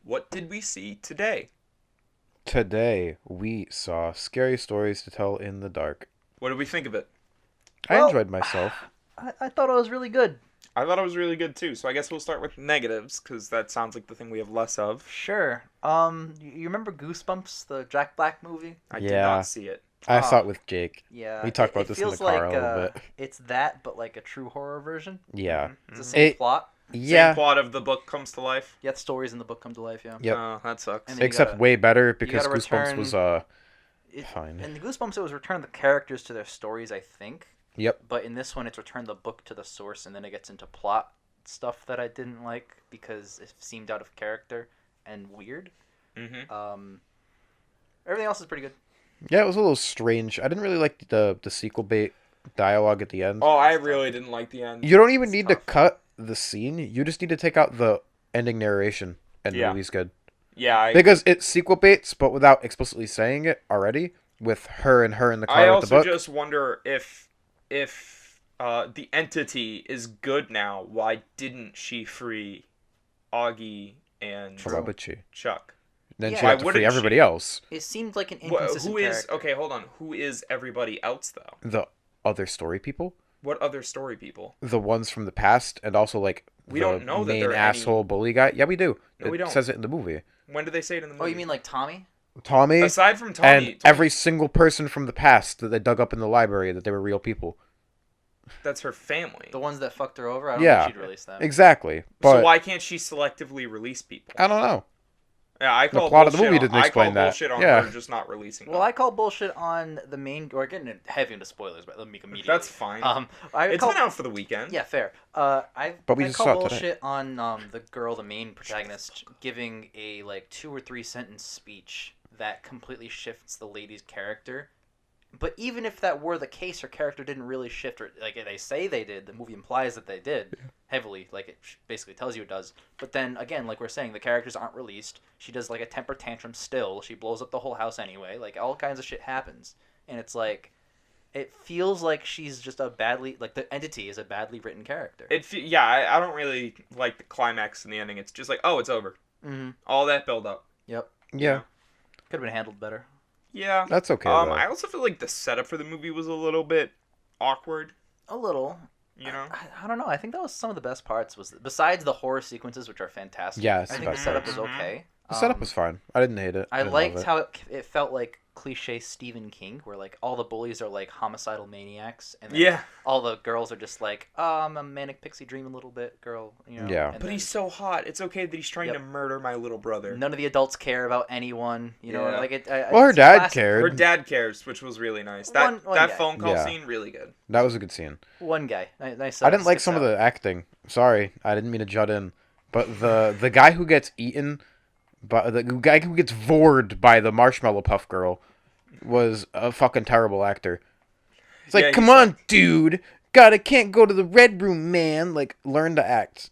What did we see today? Today, we saw Scary Stories to Tell in the Dark. What did we think of it? I Well, enjoyed myself. I thought it was really good. I thought it was really good too, so I guess we'll start with negatives, because that sounds like the thing we have less of. Sure. You remember Goosebumps, the Jack Black movie? I did Yeah. not see it. I Ah. saw it with Jake. Yeah. We talked about it this in the feels car a like, little bit. It's that, but like a true horror version. Yeah. It's the Mhm. same It- plot. Yeah. Same plot of the book comes to life. Yet stories in the book come to life. Yeah. Yep. Oh, that sucks. And then you Except gotta- way better because gotta Goosebumps return- was It, fine. In the Goosebumps, it was return the characters to their stories, I think. Yep. But in this one, it's return the book to the source, and then it gets into plot stuff that I didn't like because it seemed out of character and weird. Mm-hmm. Everything else is pretty good. Yeah, it was a little strange. I didn't really like the sequel bait dialogue at the end. Oh, I really didn't like the end. You don't even It's need to tough. cut the scene. You just need to take out the ending narration, and the Yeah. movie's good. Yeah, Because it sequel baits, but without explicitly saying it already, with her in the car I with the also book. just wonder if the entity is good now. Why didn't she free Augie and Why would she? Chuck? Then Yeah. she Why had to free wouldn't everybody she? else. It seemed like an Who inconsistent is character. okay? Hold on. Who is everybody else though? The other story people, What other story people? the ones from the past, and also like We the don't know that main there are any- asshole bully guy. Yeah, we do. No, it we don't. says it in the movie. When did they say it in the movie? Oh, you mean like Tommy? Tommy aside from Tommy? and Tommy- every single person from the past that they dug up in the library that they were real people. that's her family. The ones that fucked her over? I don't Yeah. think she'd release them. Exactly, So but why can't she selectively release people? I don't know. Yeah, I call plot of the bullshit movie on- didn't I explain call that. bullshit on Yeah. her just not releasing. Well, them. I call bullshit on the main. We're getting heavy into spoilers, but let me immediately. That's fine. I It's call, been out for the weekend. Yeah, fair. But we I just call saw it today. bullshit on the girl, the main protagonist, giving a like 2 or 3 sentence speech that completely shifts the lady's character. But even if that were the case, her character didn't really shift, or like they say they did. The movie implies that they did heavily, like it basically tells you it does. But then again, like we're saying, the characters aren't released. She does like a temper tantrum still. She blows up the whole house anyway. Like all kinds of shit happens, and it's like. It feels like she's just a badly like the entity is a badly written character. I don't really like the climax and the ending. It's just like, oh, it's over. Mm-hmm. All that build up. Yep. Yeah, Could have been handled better. Yeah. that's okay. though. I also feel like the setup for the movie was a little bit awkward. A little. You know. I don't know. I think that was some of the best parts. Was besides the horror sequences, which are fantastic. Yes, I think the the best setup parts. was okay. The setup was fine. I didn't hate it. I didn't liked love it. how it felt like cliche Stephen King, where like all the bullies are like homicidal maniacs, and then Yeah. all the girls are just like, oh, I'm a manic pixie dream a little bit, girl. You know. Yeah. and But then he's so hot. It's okay that he's trying Yep. to murder my little brother. none of the adults care about anyone. You know, Yeah. like it. Well, her it's dad classic. cared. Her dad cares, which was really nice. That One that guy. phone call Yeah. scene, really good. That was a good scene. One guy. Nice. I didn't like sticks some of out. the acting. Sorry, I didn't mean to jut in. But the guy who gets eaten, by the guy who gets vored by the marshmallow puff girl, was a fucking terrible actor. It's like, Yeah, he come on, sucked. dude, can't go to the red room, man. Like, learn to act.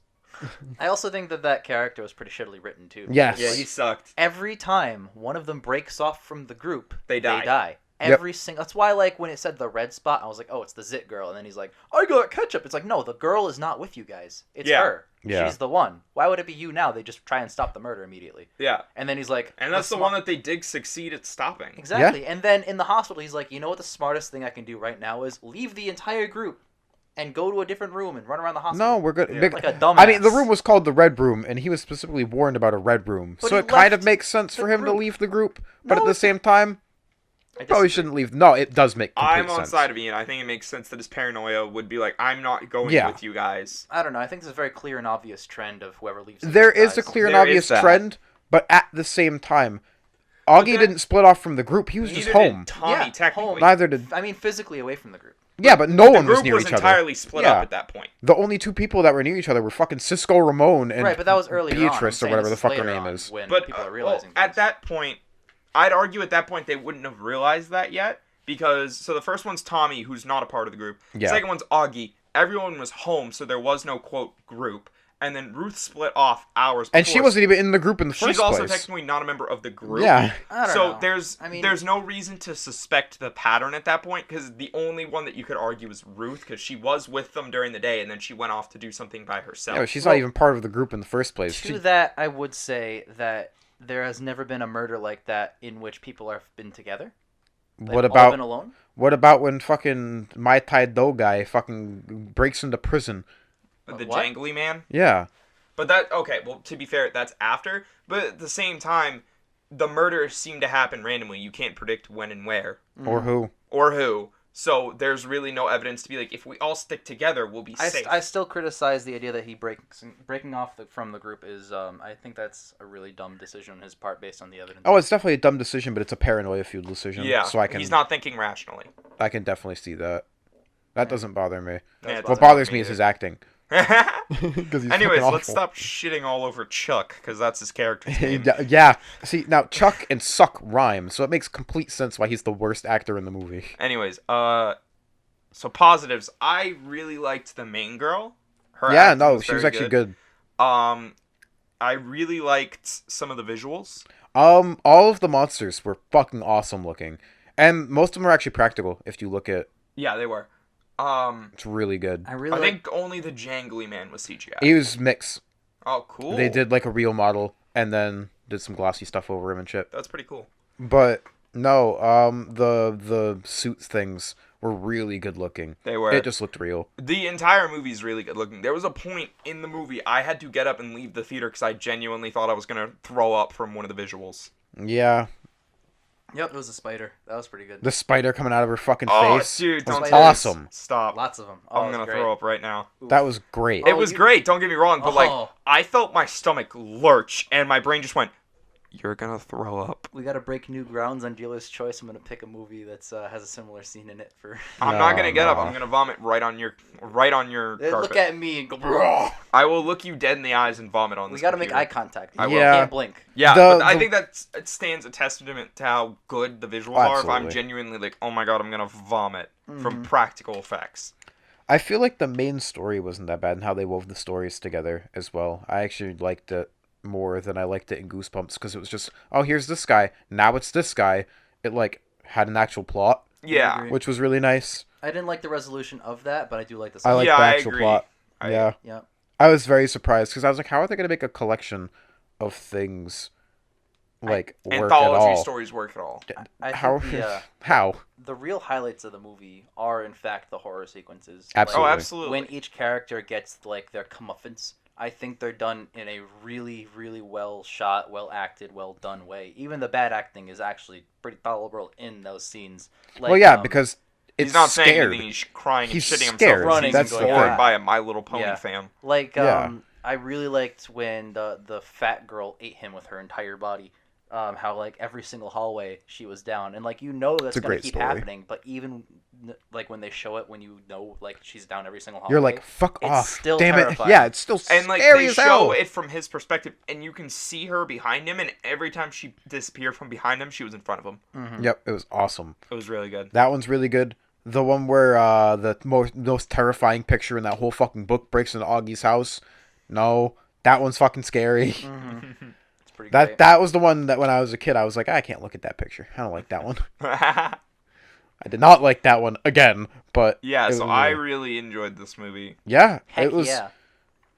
I also think that character was pretty shittily written too. Yes. Yeah, he sucked. Every time one of them breaks off from the group, They die. die. Yep. Every single. That's why, like, when it said the red spot, I was like, "Oh, it's the Zit girl," and then he's like, "I got ketchup." It's like, no, the girl is not with you guys. It's Yeah. her. Yeah. She's the one. Why would it be you now? They just try and stop the murder immediately. Yeah. And then he's like, And that's the smart- one that they did succeed at stopping. Exactly. And then in the hospital, he's like, you know what? The smartest thing I can do right now is leave the entire group and go to a different room and run around the hospital. No, we're good. Yeah. Big- Like a dumbass. I mean, the room was called the red room, and he was specifically warned about a red room. But So he it kind of left makes sense the for him to group. leave the group. But No, at the it- same time, I probably disagree. shouldn't leave. No, it does make complete I'm on sense. side of Ian. I think it makes sense that his paranoia would be like, I'm not going Yeah. with you guys. I don't know. I think there's a very clear and obvious trend of whoever leaves. There these is a guys. clear and There obvious is that. trend, but at the same time, Augie then- didn't split off from the group. He was just Neither did home. Tommy, Yeah, technically. home. Neither did. I mean, physically away from the group. Yeah, but no The one was group near was each other. entirely split Yeah. up at that point. The only two people that were near each other were fucking Cisco Ramon and Right, but that was earlier on. I'm Beatrice or saying whatever this the fuck her later name on is. When But people are well, realizing at things. that point, I'd argue at that point they wouldn't have realized that yet. Because, so the first one's Tommy, who's not a part of the group. Yeah. The second one's Augie. Everyone was home, so there was no, quote, group. and then Ruth split off hours before. And she wasn't even in the group in the first She's also place. technically not a member of the group. Yeah. I don't So know. there's no reason to suspect the pattern at that point, because the only one that you could argue is Ruth, because she was with them during the day and then she went off to do something by herself. Yeah, she's not even part of the group in the first place. To that, I would say that there has never been a murder like that in which people have been together. They've What all about been alone? what about when fucking Mai Tai Do guy fucking breaks into prison? The What? jangly man. Yeah. But that, okay, well, to be fair, that's after. But at the same time, the murders seem to happen randomly. You can't predict when and where. Or who? Or who. So there's really no evidence to be like, if we all stick together, we'll be safe. I still criticize the idea that he breaking off from the group is. I think that's a really dumb decision on his part based on the evidence. Oh, it's definitely a dumb decision, but it's a paranoia fueled decision. Yeah, So he's not thinking rationally. I can definitely see that. That doesn't bother me. Yeah, it What doesn't bothers bother me me is his either. acting. 'Cause he's Anyways, fucking let's awful. stop shitting all over Chuck, because that's his character's name. Yeah. See, now Chuck and Suck rhyme, so it makes complete sense why he's the worst actor in the movie. Anyways, so positives. I really liked the main girl. Her Yeah, acting no, was she was very actually good. I really liked some of the visuals. All of the monsters were fucking awesome looking, and most of them are actually practical. If you look at, Yeah, they were. it's really good. I really I like think only the jangly man was CGI. He was mix. Oh, cool. They did like a real model, and then did some glossy stuff over him and shit. That's pretty cool. But no, the suit things were really good looking. They were. It just looked real. The entire movie's really good looking. There was a point in the movie I had to get up and leave the theater because I genuinely thought I was gonna throw up from one of the visuals. Yeah, Yep, it was a spider. That was pretty good. the spider coming out of her fucking Oh, face. dude, was don't say awesome. Stop. Lots of them. I'm gonna throw up right now. That was great. Oh, It was you- great. Don't get me wrong, but like Oh. I felt my stomach lurch and my brain just went, "You're gonna throw up." We gotta break new grounds on dealer's choice. I'm gonna pick a movie that's has a similar scene in it for. I'm not gonna get up. no. I'm gonna vomit right on your carpet. Look at me and go. I will look you dead in the eyes and vomit on We this. gotta make eye computer. contact. I will. You Yeah. can't blink. Yeah, The- but I the- think that it stands a testament to how good the visuals are. If I'm Absolutely. genuinely like, oh my god, I'm gonna vomit Mm-hmm. from practical effects. I feel like the main story wasn't that bad, and how they wove the stories together as well. I actually liked it more than I liked it in Goosebumps, because it was just, oh, here's this guy, now it's this guy. It like had an actual plot, Yeah, agree. which was really nice. I didn't like the resolution of that, but I do like the. I like Yeah, the I actual agree. plot. I- Yeah, Yeah. I was very surprised because I was like, how are they gonna make a collection of things like work at anthology all? stories work at all. I How? think How? the real highlights of the movie are in fact the horror sequences. Absolutely. Oh, Like, absolutely. when each character gets like their comeuppance, I think they're done in a really, really well shot, well acted, well done way. Even the bad acting is actually pretty tolerable in those scenes. Like, Well, yeah, because it's He's not saying scared. anything. He's crying He's and shitting scared. himself. Running He's and That's going, the bored thing. by a My Little Pony Yeah. fan. Like, Yeah. I really liked when the fat girl ate him with her entire body. How like every single hallway she was down, and like that's a gonna great keep story. happening. But even like when they show it, when you know like she's down every single hallway, You're like, fuck it's off. still Damn terrifying. it. Yeah, it's still And like scary they as show hell. it from his perspective, and you can see her behind him. And every time she disappeared from behind him, she was in front of him. Mhm. Yep, it was awesome. It was really good. That one's really good. The one where the most terrifying picture in that whole fucking book breaks into Augie's house. No, that one's fucking scary. Mhm. It's pretty That great. that was the one that when I was a kid I was like, I can't look at that picture. I don't like that one. I did not like that one again, but Yeah, it so was- I really enjoyed this movie. yeah, Heck it was. yeah.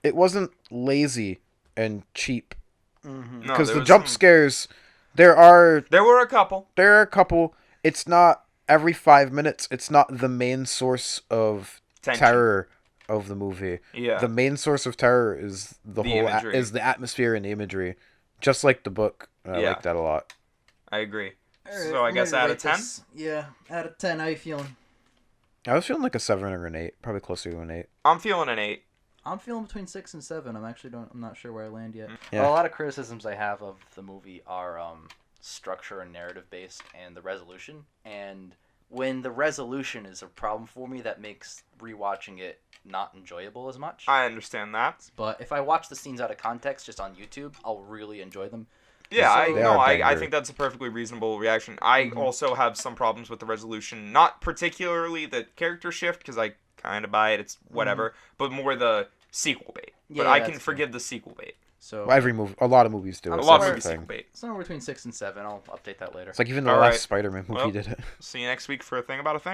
It wasn't lazy and cheap Mhm. No, because there the was jump some- scares. There are a couple. a couple. It's not every 5 minutes. It's not the main source of Tension. terror of the movie. Yeah. The main source of terror is the The whole imagery. is the atmosphere and the imagery, just like the book. I Yeah. like that a lot. I agree. So I guess out of 10? Yeah, out of 10. How you feeling? I was feeling like a 7 or an 8, probably closer to an 8. I'm feeling an 8. I'm feeling between 6 and 7. I'm not sure where I land yet. Yeah. A lot of criticisms I have of the movie are structure and narrative based, and the resolution. And when the resolution is a problem for me, that makes rewatching it not enjoyable as much. I understand that. But if I watch the scenes out of context just on YouTube, I'll really enjoy them. Yeah, So- I They no, are I banger. think that's a perfectly reasonable reaction. I also have some problems with the resolution, not particularly the character shift because I kind of buy it. It's whatever, but more the sequel bait. Yeah, But I that's can true. forgive the sequel bait. So Well, every movie, a lot of movies do A it. A It's lot the of somewhere- movies thing. sequel bait. somewhere between 6 and 7. I'll update that later. It's like even the All last right. Spider-Man movie Well, did it. See you next week for a thing about a thing.